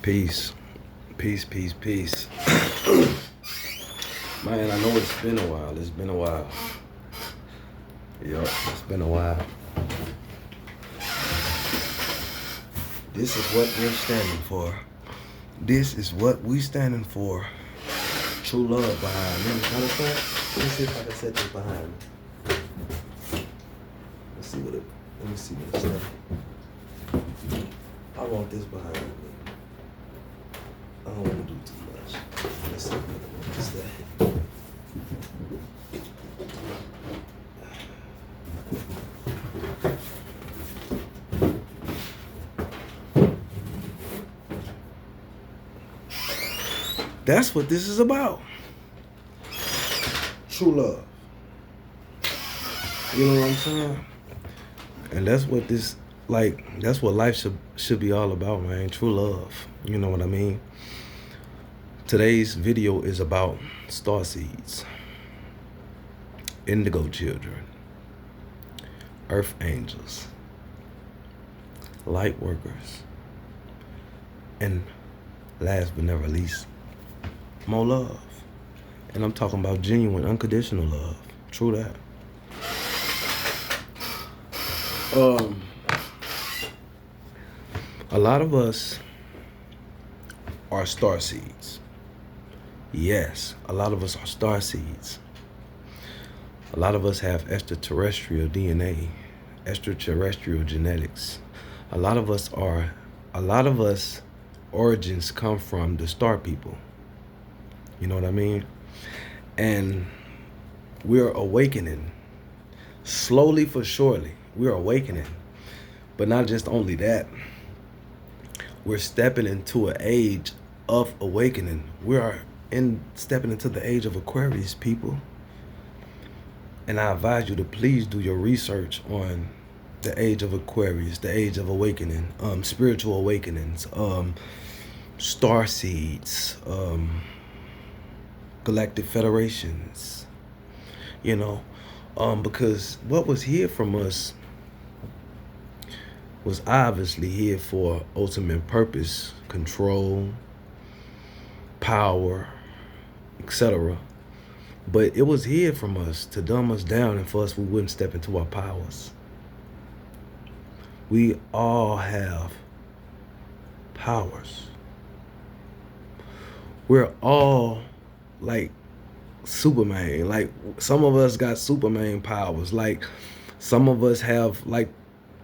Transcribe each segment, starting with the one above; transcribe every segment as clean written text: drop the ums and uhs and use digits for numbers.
Peace. Peace, peace, peace. Man, I know it's been a while. It's been a while. Yup, it's been a while. This is what we're standing for. This is what we standing for. True love behind me. Matter of fact, let me see if I can set this behind me. Let me see what it says. I want this behind me. I don't want to do too much. Let's see what I want to say. That's what this is about. True love. You know what I'm saying? And that's what that's what life should be all about, man. True love. You know what I mean? Today's video is about star seeds, indigo children, earth angels, light workers, and last but never least, more love. And I'm talking about genuine, unconditional love. True that. A lot of us are star seeds. Yes, a lot of us are star seeds. A lot of us have extraterrestrial DNA, extraterrestrial genetics. A lot of us origins come from the star people. You know what I mean? And we're awakening. Slowly for surely, we're awakening. But not just only that, we're stepping into an age of awakening. We are stepping into the age of Aquarius, people. And I advise you to please do your research on the age of Aquarius, the age of awakening, spiritual awakenings, star seeds, galactic federations, because what was here from us was obviously here for ultimate purpose, control, power, etc. But it was here from us to dumb us down and for us we wouldn't step into our powers. We all have powers. We're all like Superman. Like some of us got Superman powers. Like some of us have like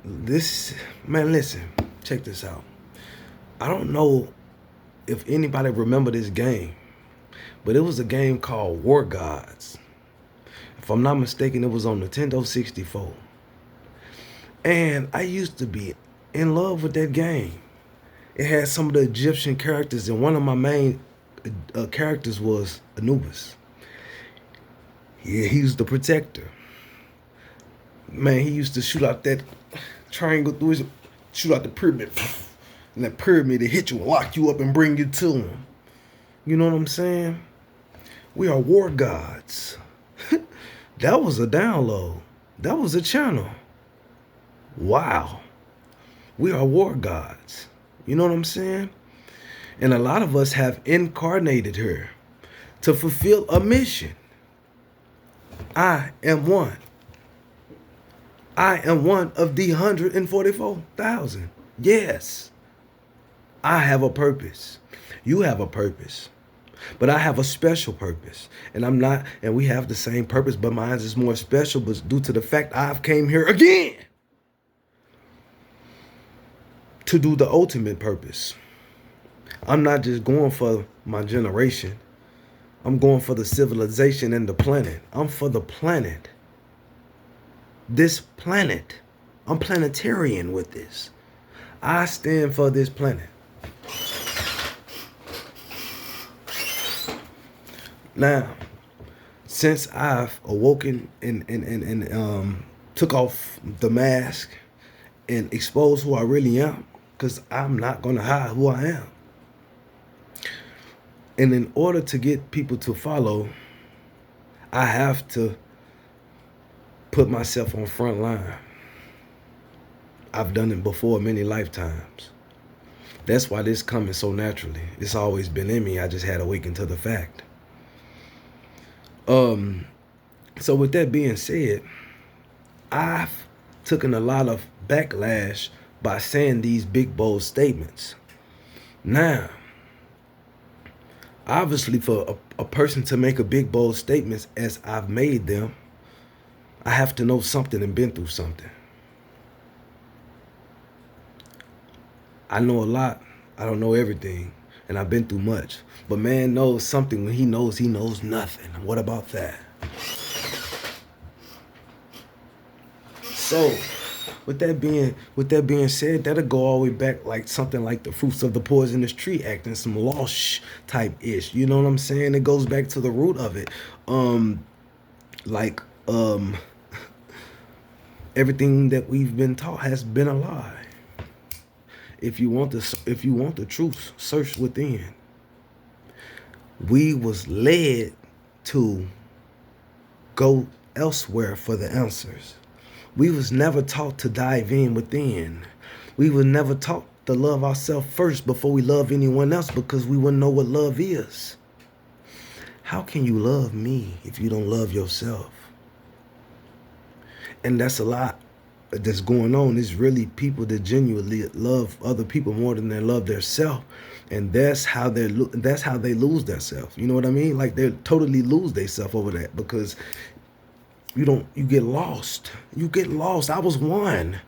this. Man, listen, check this out. I don't know if anybody remember this game, but it was a game called War Gods. If I'm not mistaken, it was on Nintendo 64. And I used to be in love with that game. It had some of the Egyptian characters, and one of my main characters was Anubis. Yeah, he was the protector. Man, he used to shoot out that triangle through his, shoot out the pyramid. And that pyramid, it hit you and lock you up and bring you to him. You know what I'm saying? We are war gods. That was a download. That was a channel. Wow. We are war gods. You know what I'm saying? And a lot of us have incarnated here to fulfill a mission. I am one. I am one of the 144,000. Yes. I have a purpose. You have a purpose. But I have a special purpose. And we have the same purpose, but mine is more special, but due to the fact I've came here again to do the ultimate purpose. I'm not just going for my generation. I'm going for the civilization and the planet. I'm for the planet. This planet. I'm planetarian with this. I stand for this planet. Now, since I've awoken and took off the mask and exposed who I really am, because I'm not going to hide who I am. And in order to get people to follow, I have to put myself on front line. I've done it before many lifetimes. That's why this coming so naturally. It's always been in me. I just had to awaken to the fact. So with that being said, I've taken a lot of backlash by saying these big bold statements. Now, obviously for a person to make a big bold statements as I've made them, I have to know something and been through something. I know a lot. I don't know everything. And I've been through much. But man knows something when he knows nothing. What about that? So, with that being said, that'll go all the way back like something like the Fruits of the Poisonous Tree Act and some Losh type ish. You know what I'm saying? It goes back to the root of it. Everything that we've been taught has been a lie. If you want the truth, search within. We was led to go elsewhere for the answers. We was never taught to dive in within. We were never taught to love ourselves first before we love anyone else because we wouldn't know what love is. How can you love me if you don't love yourself? And that's a lot that's going on. It's really people that genuinely love other people more than they love their self, and that's how they lose their self. You know what I mean? Like they totally lose their self over that because you get lost. You get lost. I was one.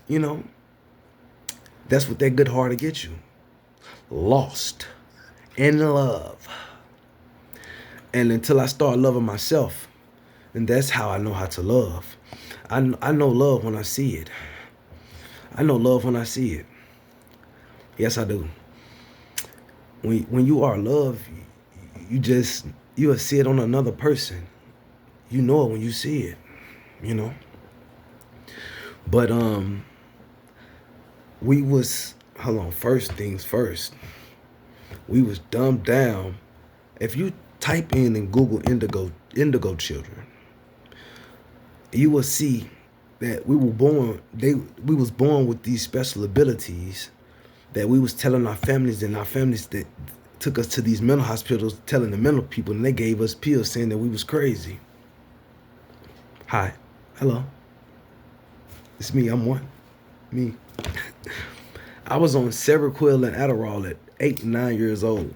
You know, that's what that good heart will get you. Lost in love. And until I start loving myself, and that's how I know how to love. I know love when I see it. I know love when I see it. Yes, I do. When you are loved, you'll see it on another person. You know it when you see it, you know. But first things first. We was dumbed down. If you type in Google indigo children, you will see that we was born with these special abilities that we was telling our families, and our families that took us to these mental hospitals telling the mental people, and they gave us pills saying that we was crazy. Hi. Hello. It's me. I'm one. Me. I was on Seroquel and Adderall at 8 and 9 years old.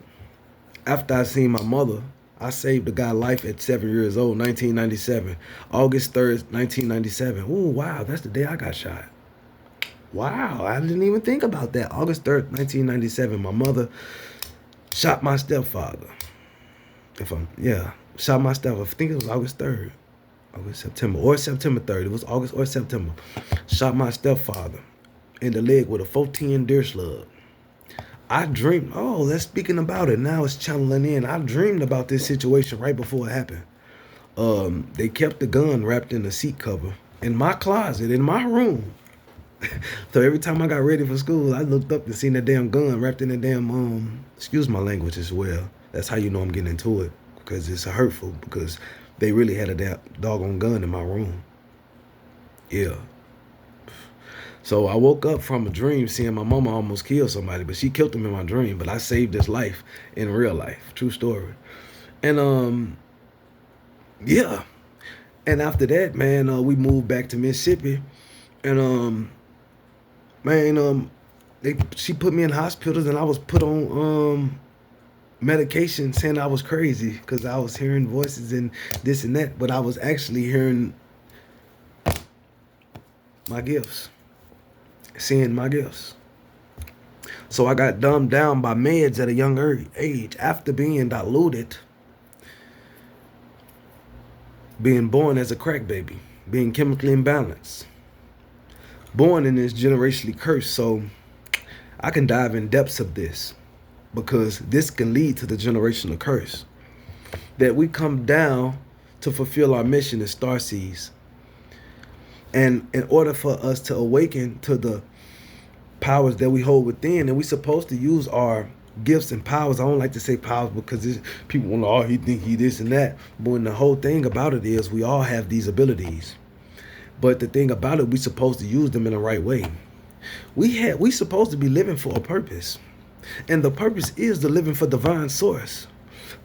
After I seen my mother, I saved a guy's life at 7 years old, 1997. August 3rd, 1997. Ooh, wow, that's the day I got shot. Wow, I didn't even think about that. August 3rd, 1997, my mother shot my stepfather. Shot my stepfather. I think it was August 3rd. September 3rd. It was August or September. Shot my stepfather in the leg with a 410 deer slug. I dreamed, speaking about it, now it's channeling in. I dreamed about this situation right before it happened. They kept the gun wrapped in a seat cover in my closet, in my room. So every time I got ready for school, I looked up and seen that damn gun wrapped in a damn, excuse my language as well. That's how you know I'm getting into it, because it's hurtful, because they really had a doggone gun in my room. Yeah. So I woke up from a dream seeing my mama almost kill somebody, but she killed him in my dream, but I saved his life in real life. True story. And yeah. And after that, man, we moved back to Mississippi, and she put me in hospitals, and I was put on medication saying I was crazy because I was hearing voices and this and that, but I was actually hearing my gifts. Seeing my gifts. So I got dumbed down by meds at a young age after being diluted, being born as a crack baby, being chemically imbalanced, born in this generationally cursed. So I can dive in depths of this because this can lead to the generational curse that we come down to fulfill our mission as starseeds. And in order for us to awaken to the powers that we hold within, and we're supposed to use our gifts and powers. I don't like to say powers because people want he think he this and that. But when the whole thing about it is we all have these abilities. But the thing about it, we're supposed to use them in the right way. We supposed to be living for a purpose. And the purpose is the living for divine source.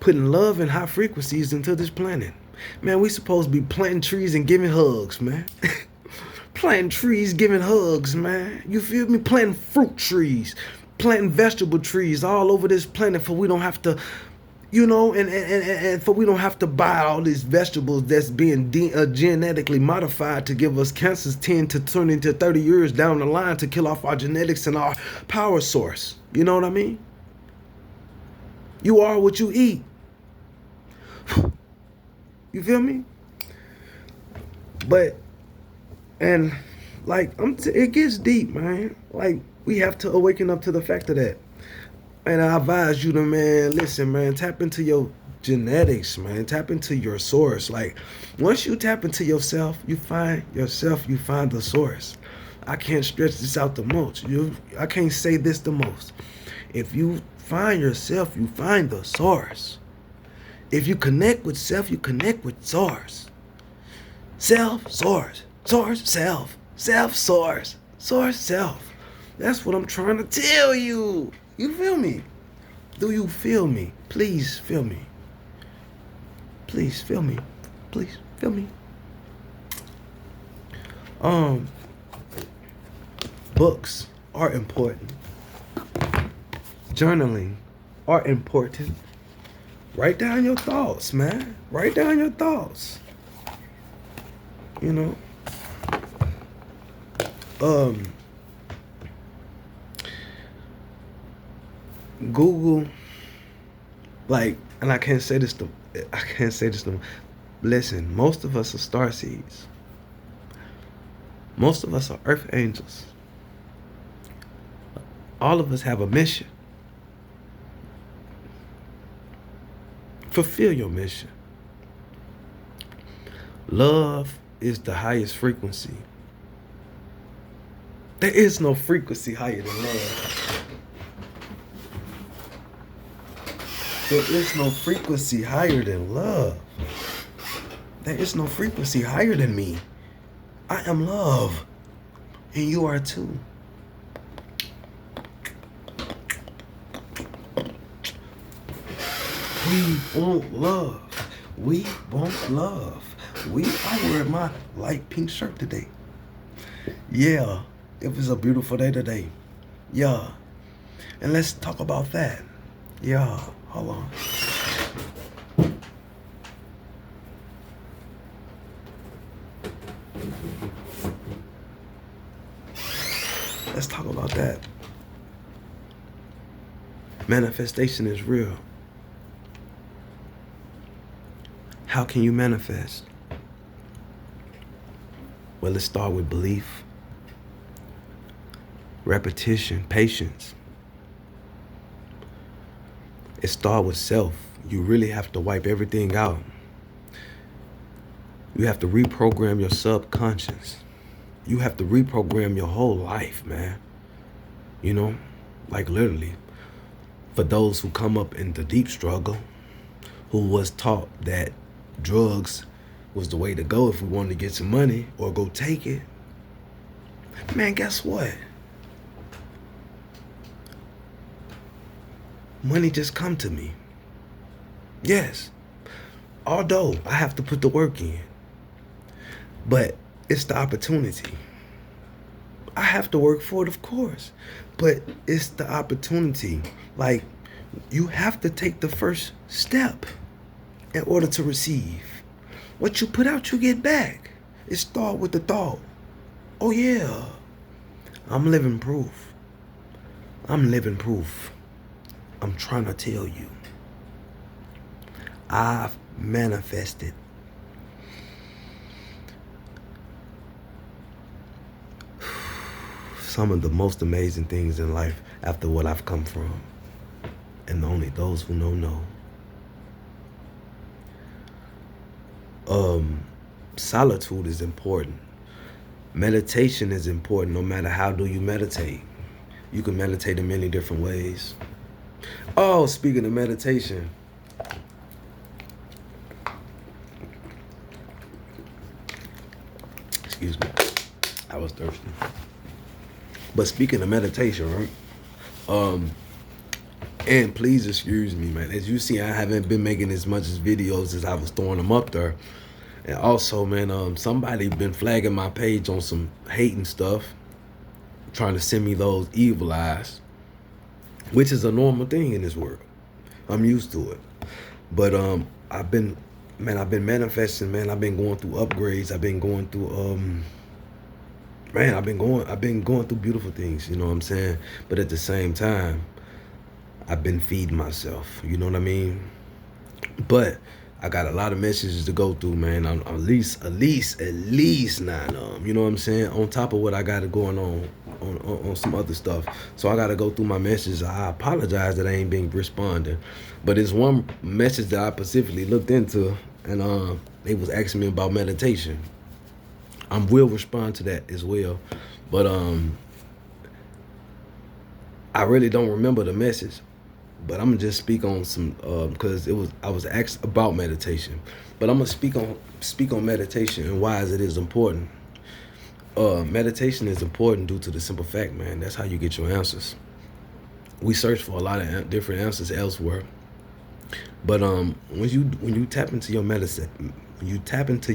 Putting love and high frequencies into this planet. Man, we supposed to be planting trees and giving hugs, man. Planting trees, giving hugs, man. You feel me? Planting fruit trees, planting vegetable trees all over this planet, for we don't have to, and for we don't have to buy all these vegetables that's being genetically modified to give us cancers 10 to 20 to 30 years down the line to kill off our genetics and our power source. You know what I mean? You are what you eat. You feel me? But, and like, it gets deep, man. Like, we have to awaken up to the fact of that. And I advise you to, man, listen, man, tap into your genetics, man. Tap into your source. Like, once you tap into yourself, you find the source. I can't stretch this out the most. I can't say this the most. If you find yourself, you find the source. If you connect with self, you connect with source. Self, source. Source, self. Self, source. Source, self. That's what I'm trying to tell you. You feel me? Do you feel me? Please feel me. Please feel me. Please feel me. Books are important. Journaling are important. Write down your thoughts, man. Write down your thoughts. You know. Google, like, and I can't say this to listen, most of us are starseeds. Most of us are earth angels. All of us have a mission. Fulfill your mission. Love is the highest frequency. There is no frequency higher than love. There is no frequency higher than love. There is no frequency higher than me. I am love. And you are too. We want love. We want love. I wear my light pink shirt today. Yeah, it was a beautiful day today. Yeah. And let's talk about that. Yeah, hold on. Let's talk about that. Manifestation is real. How can you manifest? Well, let's start with belief, repetition, patience. It starts with self. You really have to wipe everything out. You have to reprogram your subconscious. You have to reprogram your whole life, man. You know, like literally. For those who come up in the deep struggle, who was taught that drugs was the way to go if we wanted to get some money or go take it. Man, guess what? Money just come to me. Yes. Although I have to put the work in. But it's the opportunity. I have to work for it, of course. But it's the opportunity. Like, you have to take the first step in order to receive. What you put out, you get back. It starts with the thought. Oh yeah, I'm living proof. I'm living proof. I'm trying to tell you. I've manifested. Some of the most amazing things in life after what I've come from. And only those who know. Solitude is important. Meditation is important no matter how do you meditate. You can meditate in many different ways. Oh, speaking of meditation. Excuse me. I was thirsty. But speaking of meditation, right? And please excuse me, man. As you see, I haven't been making as much as videos as I was throwing them up there. And also, man, somebody been flagging my page on some hating stuff, trying to send me those evil eyes, which is a normal thing in this world. I'm used to it. But I've been manifesting, man. I've been going through upgrades. I've been going through I've been going through beautiful things, you know what I'm saying? But at the same time, I've been feeding myself, you know what I mean? But I got a lot of messages to go through, man. I'm at least 9 of them, you know what I'm saying? On top of what I got going on some other stuff. So I got to go through my messages. I apologize that I ain't been responding. But it's one message that I specifically looked into, and they was asking me about meditation. I will respond to that as well. But I really don't remember the message. But I'm gonna just speak on some because I was asked about meditation. But I'm gonna speak on meditation and why it is important. Meditation is important due to the simple fact, man. That's how you get your answers. We search for a lot of different answers elsewhere. But when you tap into your medicine, when you get into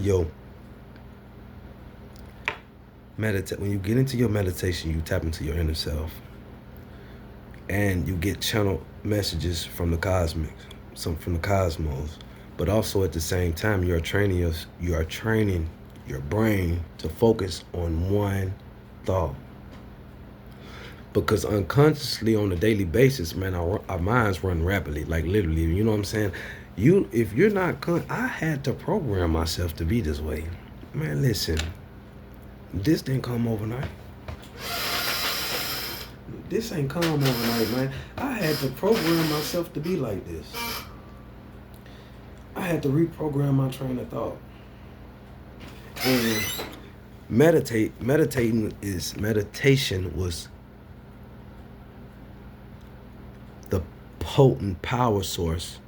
your meditation, you tap into your inner self, and you get channeled messages from the cosmic, from the cosmos. But also at the same time, you are training your brain to focus on one thought. Because unconsciously on a daily basis, man, our minds run rapidly, like literally, you know what I'm saying? If you're not, I had to program myself to be this way. Man, listen, this didn't come overnight. This ain't come overnight, man. I had to program myself to be like this. I had to reprogram my train of thought. And meditation was the potent power source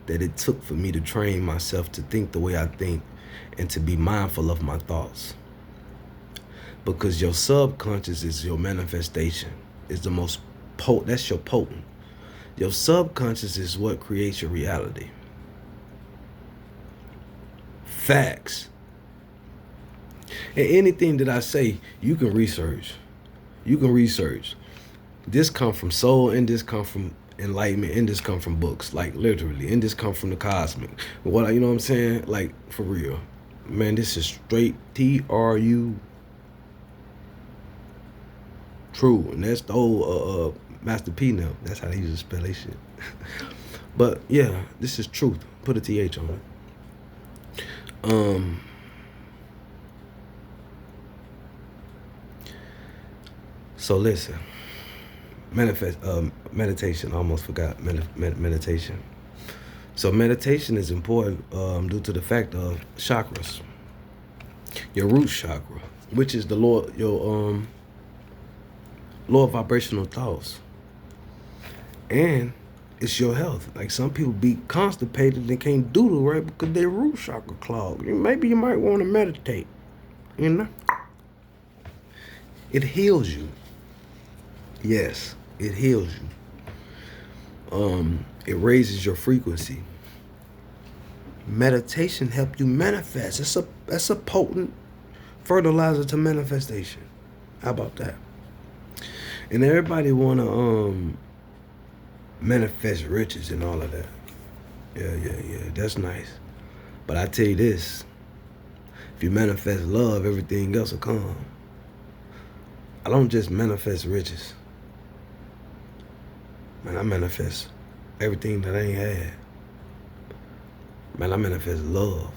that it took for me to train myself to think the way I think and to be mindful of my thoughts. Because your subconscious is your manifestation. Is the most potent. That's your potent. Your subconscious is what creates your reality. Facts. And anything that I say, you can research. This come from soul, and this come from enlightenment, and this come from books, like literally, and this come from the cosmic. What, you know what I'm saying? Like, for real. Man, this is straight TRU. True, and that's the old Master P now. That's how they used to spell that shit. But yeah, this is truth. Put a TH on it. So listen, meditation. I almost forgot meditation. So meditation is important due to the fact of chakras. Your root chakra, which is the lower vibrational thoughts, and it's your health. Like, some people be constipated and can't do the right because their root chakra clogged. Maybe you might want to meditate. You know, it heals you. Yes, it heals you. It raises your frequency. Meditation helps you manifest. That's a potent fertilizer to manifestation. How about that? And everybody wanna manifest riches and all of that. Yeah. That's nice. But I tell you this, if you manifest love, everything else will come. I don't just manifest riches. Man, I manifest everything that I ain't had. Man, I manifest love.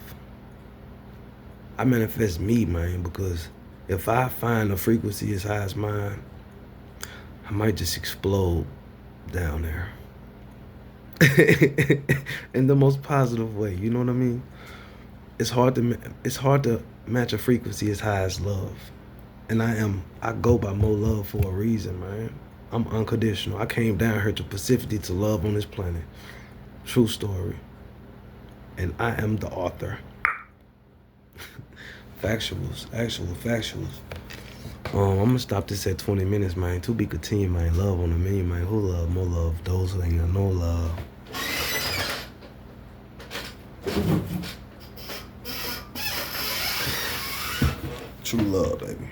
I manifest me, man, because if I find a frequency as high as mine, I might just explode down there. In the most positive way, you know what I mean? It's hard to match a frequency as high as love. And I go by more love for a reason, man. I'm unconditional. I came down here to specifically to love on this planet. True story. And I am the author. Factuals. I'm gonna stop this at 20 minutes, man. To be continued, man. Love on the menu, man. Who love? More love. Those who ain't got no love. True love, baby.